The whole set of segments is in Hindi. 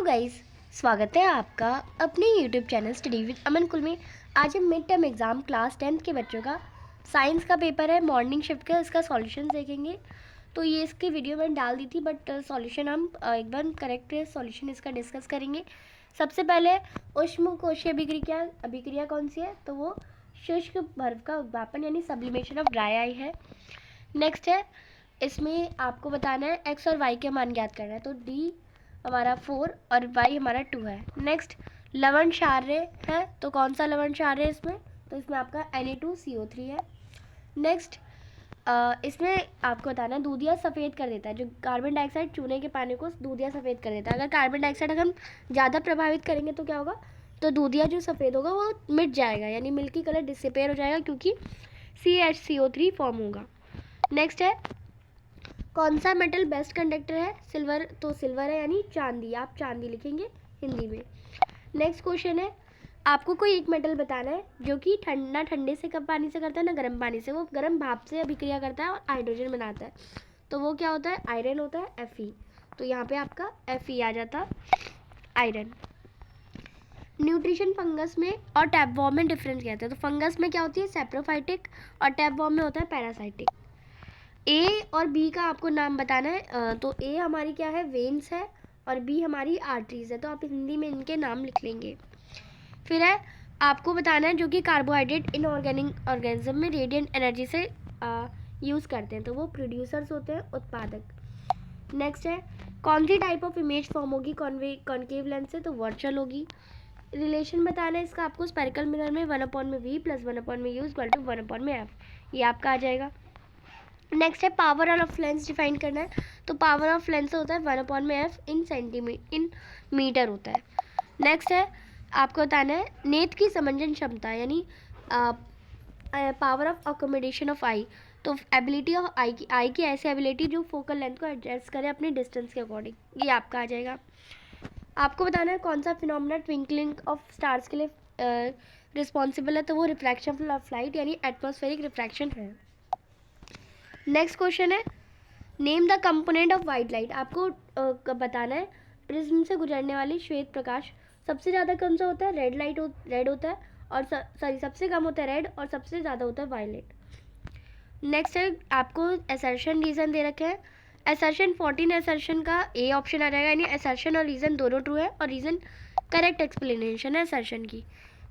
हेलो गाइस, स्वागत है आपका अपने यूट्यूब चैनल स्टडी विद अमन कुल में। आज हम mid term exam class 10th के बच्चों का साइंस का पेपर है, मॉर्निंग शिफ्ट का। इसका सॉल्यूशन देखेंगे। तो ये इसकी वीडियो मैंने डाल दी थी, बट सॉल्यूशन हम एक बार करेक्ट सॉल्यूशन इसका डिस्कस करेंगे। सबसे पहले ऊष्म कोशीय अभिक्रिया कौन सी है? तो वो शुष्क बर्फ का उद्वापन यानी सब्लिमेशन ऑफ ड्राई आई है। नेक्स्ट है, इसमें आपको बताना है एक्स और वाई के मान ज्ञात करना है। तो डी हमारा 4 और y हमारा 2 है। नेक्स्ट, लवण क्षार्य है। तो कौन सा लवण क्षार्य है इसमें? तो इसमें आपका Na2CO3 है। नेक्स्ट, इसमें आपको बताना है दूधिया सफ़ेद कर देता है। जो कार्बन डाइऑक्साइड चूने के पानी को दूधिया सफ़ेद कर देता है। अगर कार्बन डाइऑक्साइड अगर हम ज़्यादा प्रभावित करेंगे तो क्या होगा? तो दूधिया जो सफ़ेद होगा वो मिट जाएगा, यानी मिल्की कलर डिसअपेयर हो जाएगा, क्योंकि CH CO3 फॉर्म होगा। नेक्स्ट है, कौन सा मेटल बेस्ट कंडक्टर है? सिल्वर। तो सिल्वर है, यानी चांदी। आप चांदी लिखेंगे हिंदी में। नेक्स्ट क्वेश्चन है, आपको कोई एक मेटल बताना है जो कि ना ठंडे से कब पानी से करता है ना गर्म पानी से। वो गर्म भाप से अभिक्रिया करता है और हाइड्रोजन बनाता है। तो वो क्या होता है? आयरन होता है, Fe। तो यहाँ पे आपका Fe आ जाता, आयरन। न्यूट्रिशन फंगस में और टैपवॉर्म में डिफरेंस क्या होता है? तो फंगस में क्या होती है? सेप्रोफाइटिक, और टैपवॉर्म में होता है पैरासाइटिक। ए और बी का आपको नाम बताना है। तो ए हमारी क्या है? वेन्स है, और बी हमारी आर्टरीज है। तो आप हिंदी में इनके नाम लिख लेंगे। फिर है, आपको बताना है जो कि कार्बोहाइड्रेट इनऑर्गेनिक ऑर्गेनिज्म में रेडिएंट एनर्जी से यूज़ करते हैं। तो वो प्रोड्यूसर्स होते हैं, उत्पादक। नेक्स्ट है, कौन सी टाइप ऑफ इमेज फॉर्म होगी कॉन्केव लेंस से? तो वर्चुअल होगी। रिलेशन बताना है इसका आपको स्पेरिकल मिरर में 1/v + 1/u = 1/f, ये आपका आ जाएगा। नेक्स्ट है, पावर ऑफ लेंस डिफाइन करना है। तो पावर ऑफ लेंस होता है 1/f इन मीटर होता है। नेक्स्ट है, आपको बताना है नेत्र की समंजन क्षमता, यानी पावर ऑफ अकोमोडेशन ऑफ आई। तो एबिलिटी ऑफ आई की ऐसी एबिलिटी जो फोकल लेंथ को एडजस्ट करे अपने डिस्टेंस के अकॉर्डिंग, ये आपका आ जाएगा। आपको बताना है कौन सा फिनोमेना ट्विंकलिंग ऑफ स्टार्स के लिए रिस्पॉन्सिबल है। तो वो रिफ्रैक्शन ऑफ लाइट, यानी एटमॉस्फेरिक रिफ्रैक्शन है। नेक्स्ट क्वेश्चन है, name the component of white light. आपको बताना है प्रिज्म से गुजरने वाली श्वेत प्रकाश सबसे ज़्यादा कौन सा होता है? रेड होता है, और सबसे कम होता है रेड, और सबसे ज़्यादा होता है वायलेट। नेक्स्ट है, आपको असर्शन रीज़न दे रखे हैं। असर्शन 14 असर्शन का ए ऑप्शन आ जाएगा, यानी असर्शन और रीज़न दोनों ट्रू है, और रीज़न करेक्ट एक्सप्लेनेशन है असर्शन की।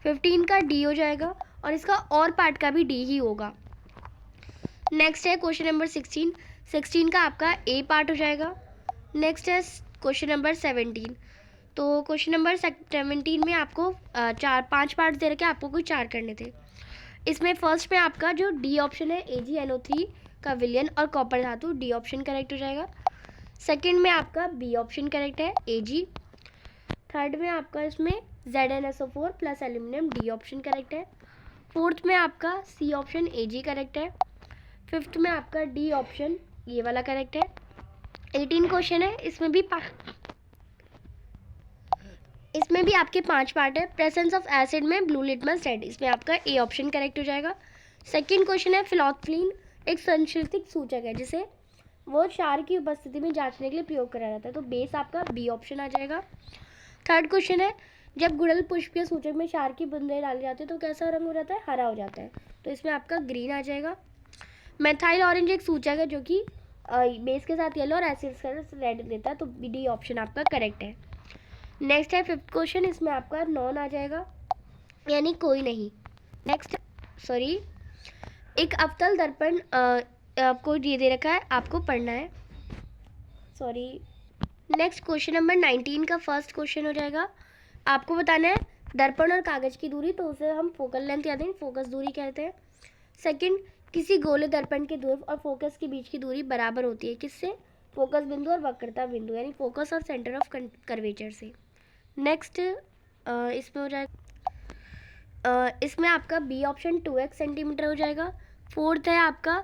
15 का डी हो जाएगा, और इसका और पार्ट का भी डी ही होगा। नेक्स्ट है क्वेश्चन नंबर 16 का आपका ए पार्ट हो जाएगा। नेक्स्ट है क्वेश्चन नंबर 17। तो क्वेश्चन नंबर 17 में आपको 5 पार्ट्स दे रखे, आपको कोई 4 करने थे। इसमें फर्स्ट में आपका जो डी ऑप्शन है AgNO3 का विलयन और कॉपर धातु, डी ऑप्शन करेक्ट हो जाएगा। सेकंड में आपका बी ऑप्शन करेक्ट है, Ag। थर्ड में आपका इसमें ZnSO4 + aluminium, D option correct है। फोर्थ में आपका सी ऑप्शन Ag करेक्ट है। फिफ्थ में आपका डी ऑप्शन ये वाला करेक्ट है। 18 क्वेश्चन है, इसमें भी आपके 5 पार्ट है। प्रेजेंस ऑफ एसिड में ब्लू लिटमस रेड, इसमें आपका ए ऑप्शन करेक्ट हो जाएगा। सेकंड क्वेश्चन है, फिनोल्फ्थालीन एक संश्लेषित सूचक है जिसे वो क्षार की उपस्थिति में जांचने के लिए प्रयोग करा जाता है। तो बेस आपका बी ऑप्शन आ जाएगा। थर्ड क्वेश्चन है, जब गुड़ल पुष्प के सूचक में क्षार की बूंदें डाली जाती है तो कैसा रंग हो जाता है? हरा हो जाता है। तो इसमें आपका ग्रीन आ जाएगा। मेथाइल ऑरेंज एक सूचक है जो कि बेस के साथ येलो और एसिड के साथ रेड देता है। तो डी ऑप्शन आपका करेक्ट है। नेक्स्ट है फिफ्थ क्वेश्चन, इसमें आपका नॉन आ जाएगा, यानी कोई नहीं। नेक्स्ट, सॉरी, एक अवतल दर्पण आपको ये दे रखा है, आपको पढ़ना है, सॉरी। नेक्स्ट क्वेश्चन नंबर 19 का फर्स्ट क्वेश्चन हो जाएगा। आपको बताना है दर्पण और कागज की दूरी, तो उसे हम फोकल लेंथ या दें फोकस दूरी कहते हैं। सेकंड, किसी गोले दर्पण के ध्रुव और फोकस के बीच की दूरी बराबर होती है किससे? फोकस बिंदु और वक्रता बिंदु, यानी फोकस और सेंटर ऑफ कर्वेचर से। नेक्स्ट, इसमें हो जाएगा, इसमें आपका बी ऑप्शन 2x सेंटीमीटर हो जाएगा। फोर्थ है आपका,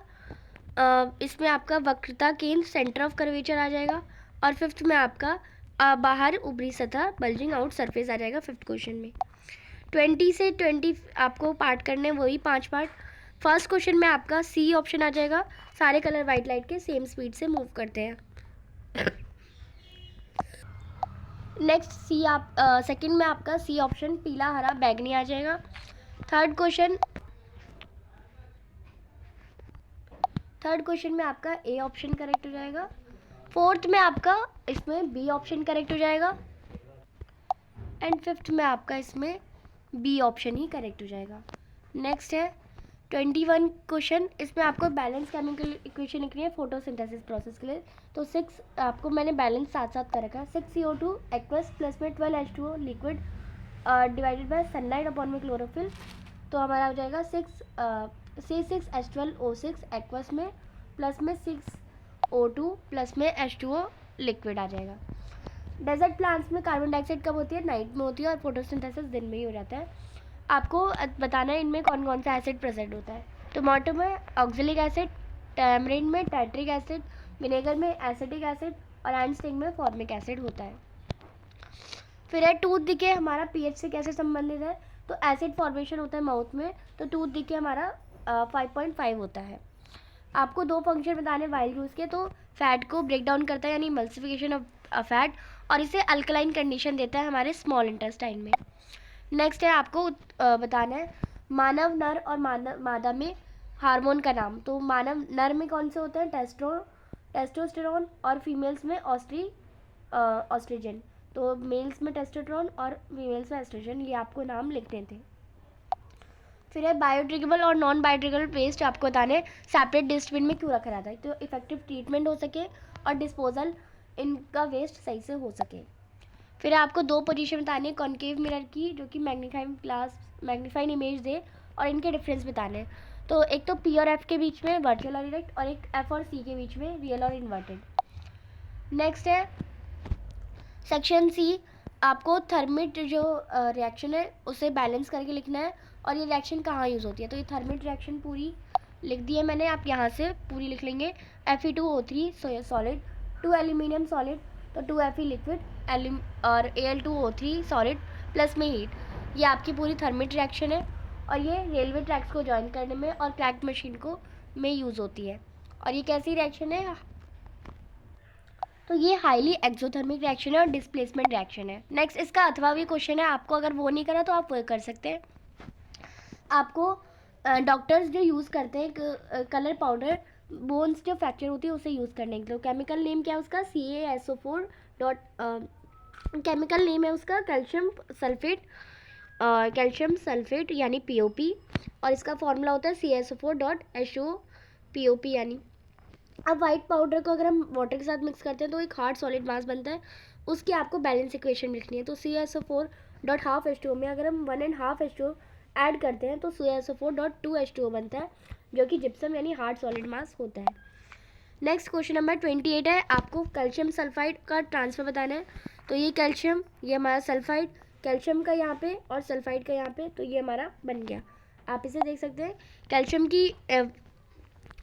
इसमें आपका वक्रता केंद्र सेंटर ऑफ कर्वेचर आ जाएगा। और फिफ्थ में आपका बाहर ऊपरी सतह बल्जिंग आउट सरफेस आ जाएगा फिफ्थ क्वेश्चन में। 20 से 20 आपको पार्ट करने, वही 5 पार्ट। फर्स्ट क्वेश्चन में आपका सी ऑप्शन आ जाएगा, सारे कलर वाइट लाइट के सेम स्पीड से मूव करते हैं। नेक्स्ट सी आप सेकंड में आपका सी ऑप्शन पीला हरा बैगनी आ जाएगा। थर्ड क्वेश्चन में आपका ए ऑप्शन करेक्ट हो जाएगा। फोर्थ में आपका इसमें बी ऑप्शन करेक्ट हो जाएगा एंड फिफ्थ में आपका इसमें बी ऑप्शन ही करेक्ट हो जाएगा। नेक्स्ट है 21 क्वेश्चन, इसमें आपको बैलेंस केमिकल इक्वेशन लिखनी है फोटोसिंथेसिस प्रोसेस के लिए। तो 6 आपको मैंने बैलेंस साथ साथ कर रखा है। 6 CO2 एक्वस प्लस में 12 H2O liquid divided by sunlight upon में क्लोरोफिल, तो हमारा हो जाएगा 6 H12O6 एक्वस में प्लस में 6 O2 प्लस में H2O लिक्विड आ जाएगा। डेजर्ट प्लांट्स में कार्बन डाइऑक्साइड कब होती है? नाइट में होती है और फोटोसिंथेसिस दिन में ही हो जाता है। आपको बताना है इनमें कौन कौन सा एसिड प्रेजेंट होता है। टमाटो में ऑक्जेलिक एसिड, टैमरिंड में टाइट्रिक एसिड, विनेगर में एसिटिक एसिड और एंडस्टिंग में फॉर्मिक एसिड होता है। फिर है टूथ डिके, हमारा पीएच से कैसे संबंधित है? तो एसिड फॉर्मेशन होता है माउथ में, तो टूथ डिके हमारा 5.5 होता है। आपको दो फंक्शन बताने वाइल यूज़ के, तो फैट को ब्रेक डाउन करता है यानी मल्सिफिकेशन ऑफ फैट, और इसे अल्कलाइन कंडीशन देता है हमारे स्मॉल इंटेस्टाइन में। नेक्स्ट है आपको बताना है मानव नर और मादा में हार्मोन का नाम। तो मानव नर में कौन से होते हैं? टेस्टोस्टेरोन और फीमेल्स में ऑस्ट्रोजन। तो मेल्स में टेस्टोस्टेरोन और फीमेल्स में एस्ट्रोजन, ये आपको नाम लिखने थे। फिर है बायोडिग्रेडेबल और नॉन बायोडिग्रेडेबल वेस्ट आपको बताने सेपरेट डस्टबिन में क्यों रखा जाता है, तो इफेक्टिव ट्रीटमेंट हो सके और डिस्पोजल इनका वेस्ट सही से हो सके। फिर आपको दो पोजीशन बतानी है कॉन्केव मिरर की, जो कि मैग्नीफाइंग इमेज दे, और इनके डिफरेंस बताने हैं। तो एक तो पी और एफ के बीच में वर्चुअल और डायरेक्ट, और एक एफ और सी के बीच में रियल और इन्वर्टेड। नेक्स्ट है सेक्शन सी, आपको थर्मिट जो रिएक्शन है उसे बैलेंस करके लिखना है और ये रिएक्शन कहाँ यूज़ होती है। तो ये थर्मिट रिएक्शन पूरी लिख दी है मैंने, आप यहाँ से पूरी लिख लेंगे। Fe2O3 सॉलिड, 2 एल्यूमिनियम सॉलिड, तो 2Fe लिक्विड और Al2O3 सॉलिड प्लस में हीट, ये आपकी पूरी थर्मिट रिएक्शन है और ये रेलवे ट्रैक्स को जॉइन करने में और क्रैक्ड मशीन को में यूज़ होती है। और ये कैसी रिएक्शन है? तो ये हाईली एक्सोथर्मिक रिएक्शन है और डिस्प्लेसमेंट रिएक्शन है। नेक्स्ट इसका अथवा भी क्वेश्चन है, आपको अगर वो नहीं करा तो आप वो कर सकते हैं। आपको डॉक्टर्स जो यूज़ करते हैं कलर पाउडर बोन्स जो फ्रैक्चर होती है उसे यूज़ करने के लिए, केमिकल नेम क्या है उसका? CaSO4 डॉट केमिकल नेम है उसका कैल्शियम सल्फेट यानी POP, और इसका फॉर्मूला होता है CaSO4.HOPOP यानी। अब वाइट पाउडर को अगर हम वाटर के साथ मिक्स करते हैं तो एक हार्ड सॉलिड मास बनता है, उसकी आपको बैलेंस इक्वेशन लिखनी है। तो CaSO4.12H2O में अगर हम 1.5 H2O ऐड करते हैं तो CaSO4.2H2O बनता है, जो कि जिप्सम यानी हार्ड सॉलिड मास होता है। नेक्स्ट क्वेश्चन नंबर 28 है, आपको कैल्शियम सल्फाइड का ट्रांसफर बताना है। तो ये कैल्शियम, ये हमारा सल्फाइड, कैल्शियम का यहाँ पे और सल्फाइड का यहाँ पे, तो ये हमारा बन गया। आप इसे देख सकते हैं, कैल्शियम की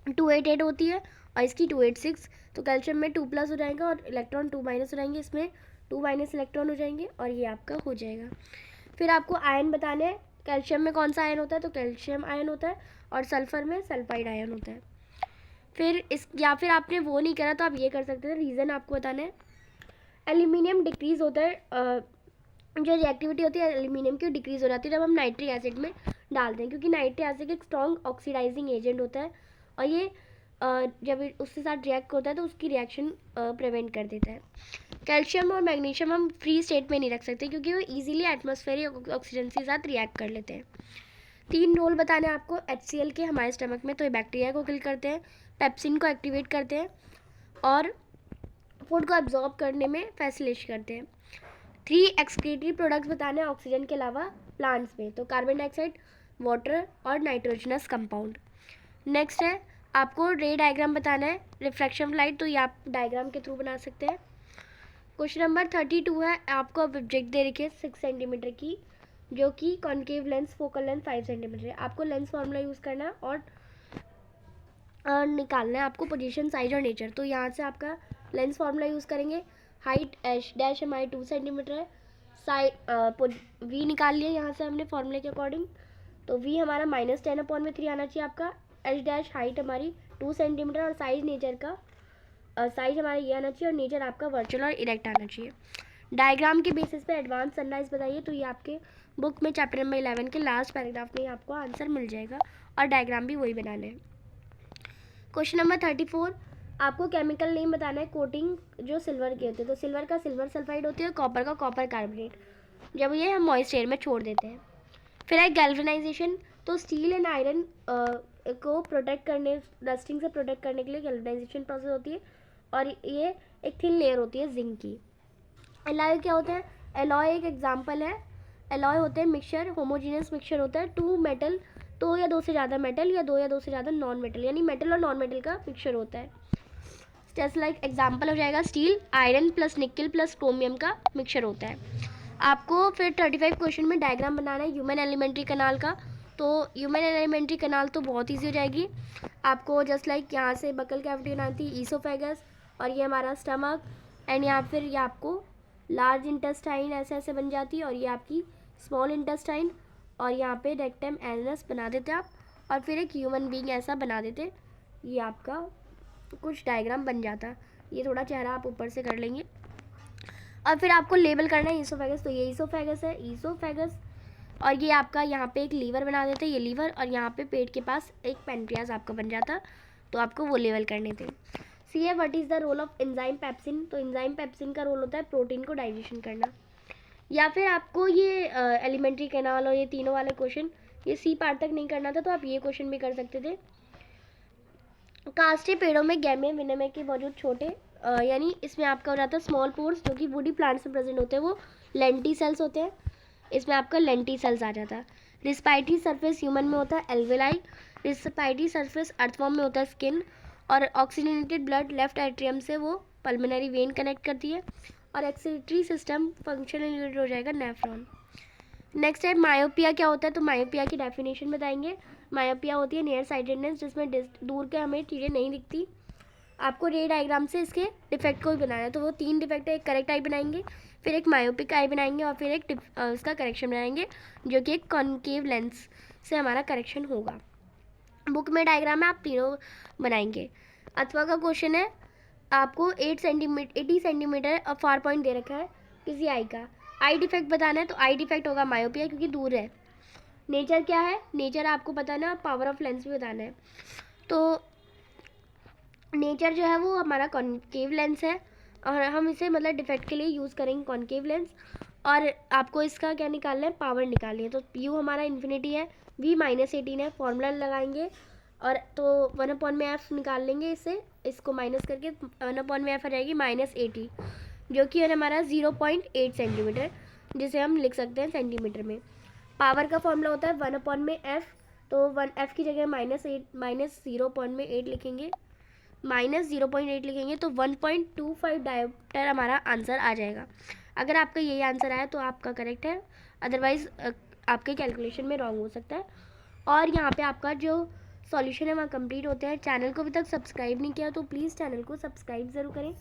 288 होती है और इसकी 286, तो कैल्शियम में 2+ हो जाएगा और इलेक्ट्रॉन 2- हो जाएंगे, इसमें 2- इलेक्ट्रॉन हो जाएंगे और ये आपका हो जाएगा। फिर आपको आयन बताने हैं, कैल्शियम में कौन सा आयन होता है? तो कैल्शियम आयन होता है और सल्फर में सल्फाइड आयन होता है। फिर या फिर आपने वो नहीं करा तो आप ये कर सकते हैं, रीज़न आपको बताना है। एल्यूमिनियम डिक्रीज होता है, जो रिएक्टिविटी होती है एल्यूमिनियम की डिक्रीज हो जाती है जब हम नाइट्रिक एसिड में डालते हैं, क्योंकि नाइट्रिक एसिड एक स्ट्रॉन्ग ऑक्सीडाइजिंग एजेंट होता है और ये जब उसके साथ रिएक्ट होता है तो उसकी रिएक्शन प्रिवेंट कर देता है। कैल्शियम और मैग्नीशियम हम फ्री स्टेट में नहीं रख सकते क्योंकि वो इजीली एटमॉस्फेरिक ऑक्सीजन के साथ रिएक्ट कर लेते हैं। 3 रोल बताने हैं आपको HCl के हमारे स्टमक में, तो ये बैक्टीरिया को किल करते हैं, पेप्सिन को एक्टिवेट करते हैं और फूड को एब्जॉर्ब करने में फैसिलिटेट करते हैं। 3 एक्सक्रीटरी प्रोडक्ट्स बताने हैं ऑक्सीजन के अलावा प्लांट्स में, तो कार्बन डाइऑक्साइड, वाटर और नाइट्रोजनस कंपाउंड। नेक्स्ट है आपको रे डायग्राम बताना है, रिफ्रैक्शन ऑफ लाइट, तो ये आप डायग्राम के थ्रू बना सकते हैं। क्वेश्चन नंबर 32 है, आपको अब ऑब्जेक्ट दे रखी है 6 सेंटीमीटर की, जो कि concave lens focal length 5 centimetre है। आपको लेंस फार्मूला यूज़ करना है और निकालना है आपको पोजीशन, साइज और नेचर। तो यहाँ से आपका लेंस फार्मूला यूज़ करेंगे, हाइट H' हमारी 2 सेंटीमीटर है, V निकाल लिया यहाँ से हमने फॉर्मूले के अकॉर्डिंग, तो V हमारा -10/3 आना चाहिए आपका। H' हाइट हमारी 2 सेंटीमीटर और साइज नेचर का साइज हमारा ये आना चाहिए और नेचर आपका वर्चुअल और इरेक्ट आना चाहिए। डायग्राम के बेसिस पे एडवांस सनराइज बताइए, तो ये आपके बुक में चैप्टर नंबर 11 के लास्ट पैराग्राफ में आपको आंसर मिल जाएगा और डायग्राम भी वही बनाना है। क्वेश्चन नंबर 34, आपको केमिकल नेम बताना है कोटिंग जो सिल्वर के होते हैं। तो सिल्वर का सिल्वर सल्फाइड होती है, कॉपर का कॉपर कार्बोनेट, जब ये हम मॉइस्ट एयर में छोड़ देते हैं। फिर है गैल्वेनाइजेशन, तो स्टील एंड आयरन को प्रोटेक्ट करने, रस्टिंग से प्रोटेक्ट करने के लिए गैल्वेनाइजेशन प्रोसेस होती है, और ये एक थिन लेयर होती है जिंक की। एलॉय क्या होता है? एलॉय एक एग्जांपल है। एलॉय होते हैं मिक्सचर, होमोजीनियस मिक्सचर होता है, टू मेटल, दो या दो से ज़्यादा मेटल या दो या दो से ज़्यादा नॉन मेटल, यानी मेटल और नॉन मेटल का मिक्सचर होता है। जैसे लाइक एग्जांपल हो जाएगा steel, iron plus nickel plus chromium का मिक्सचर होता है। आपको फिर 35 क्वेश्चन में डायग्राम बनाना है ह्यूमन एलिमेंट्री कनाल का। तो ह्यूमन एलिमेंट्री कनाल तो बहुत ईजी हो जाएगी आपको। जस्ट लाइक यहाँ से बकल कैविटी बनानी थी, ईसोफेगस, और ये हमारा स्टमक, एंड यहाँ फिर ये आपको लार्ज इंटेस्टाइन ऐसे ऐसे बन जाती है, और ये आपकी स्मॉल इंटेस्टाइन, और यहाँ पे रेक्टम एनस बना देते आप, और फिर एक ह्यूमन बीइंग ऐसा बना देते। ये आपका कुछ डायग्राम बन जाता। ये थोड़ा चेहरा आप ऊपर से कर लेंगे, और फिर आपको लेबल करना है ईसोफेगस, तो ये ईसोफेगस है, ईसोफेगस, और ये आपका यहाँ पे एक लीवर बना देते, ये लीवर, और यहाँ पे पेट के पास एक पेनक्रियाज आपका बन जाता, तो आपको वो लेवल करने थे। सी है what is the role of enzyme pepsin, तो एंजाइम पेप्सिन का रोल होता है प्रोटीन को डाइजेशन करना। या फिर आपको ये एलिमेंट्री कैनाल और ये तीनों वाले क्वेश्चन ये सी पार्ट तक नहीं करना था, तो आप ये क्वेश्चन भी कर सकते थे। कास्टे पेड़ों में गैमे विनिमय के मौजूद छोटे, यानी इसमें आपका हो जाता है स्मॉल पोर्स, जो कि वुडी प्लांट्स में प्रेजेंट होते हैं, वो लेंटी सेल्स होते हैं, इसमें आपका लेंटी सेल्स आ जाता है। रिस्पायरेटरी सरफेस ह्यूमन में होता है एल्वेलाई, रिस्पायरेटरी सरफेस अर्थवॉर्म में होता है स्किन, और ऑक्सीजनेटेड ब्लड लेफ्ट एट्रियम से वो पल्मोनरी वेन कनेक्ट करती है, और एक्सक्रीटरी सिस्टम फंक्शनल यूनिट हो जाएगा नेफ्रॉन। नेक्स्ट है मायोपिया क्या होता है, तो मायोपिया की डेफिनेशन बताएंगे। मायोपिया होती है नियर साइटेडनेस, जिसमें दूर के हमें चीज़ें नहीं दिखती। आपको रे डायग्राम से इसके डिफेक्ट को भी बनाना है, तो वो 3 डिफेक्ट है, एक करेक्ट आई बनाएंगे, फिर एक मायोपिक आई बनाएंगे, और फिर एक इसका करेक्शन बनाएंगे, जो कि एक कॉन्केव लेंस से हमारा करेक्शन होगा। बुक में डायग्राम है, आप तीनों बनाएंगे। अथवा का क्वेश्चन है, आपको 80 सेंटीमीटर फार पॉइंट दे रखा है किसी आई का, आई डिफेक्ट बताना है, तो आई डिफेक्ट होगा मायोपिया, क्योंकि दूर है। नेचर क्या है? नेचर आपको बताना, पावर ऑफ लेंस भी बताना है। तो नेचर जो है वो हमारा कॉन्केव लेंस है, और हम इसे मतलब डिफेक्ट के लिए यूज़ करेंगे कॉन्केव लेंस, और आपको इसका क्या निकालना है? पावर निकालनी है। तो यू हमारा इन्फिनिटी है, v -18 है, फॉर्मूला लगाएंगे, और तो 1/f निकाल लेंगे इससे, इसको माइनस करके 1/f आ जाएगी -80, जो कि है हमारा 0.8 सेंटीमीटर, जिसे हम लिख सकते हैं सेंटीमीटर में। पावर का फॉर्मूला होता है 1/f, तो 1f की जगह -0.8 लिखेंगे, -0.8 लिखेंगे, तो 1.25 डायोप्टर हमारा आंसर आ जाएगा। अगर आपका यही आंसर आया तो आपका करेक्ट है, अदरवाइज़ आपके कैलकुलेशन में रॉन्ग हो सकता है। और यहाँ पे आपका जो सॉल्यूशन है वहाँ कंप्लीट होते हैं। चैनल को अभी तक सब्सक्राइब नहीं किया तो प्लीज़ चैनल को सब्सक्राइब ज़रूर करें,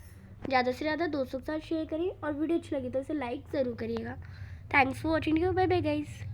ज़्यादा से ज़्यादा दोस्तों के साथ शेयर करें, और वीडियो अच्छी लगी तो इसे लाइक ज़रूर करिएगा। Thanks for watching, bye bye guys.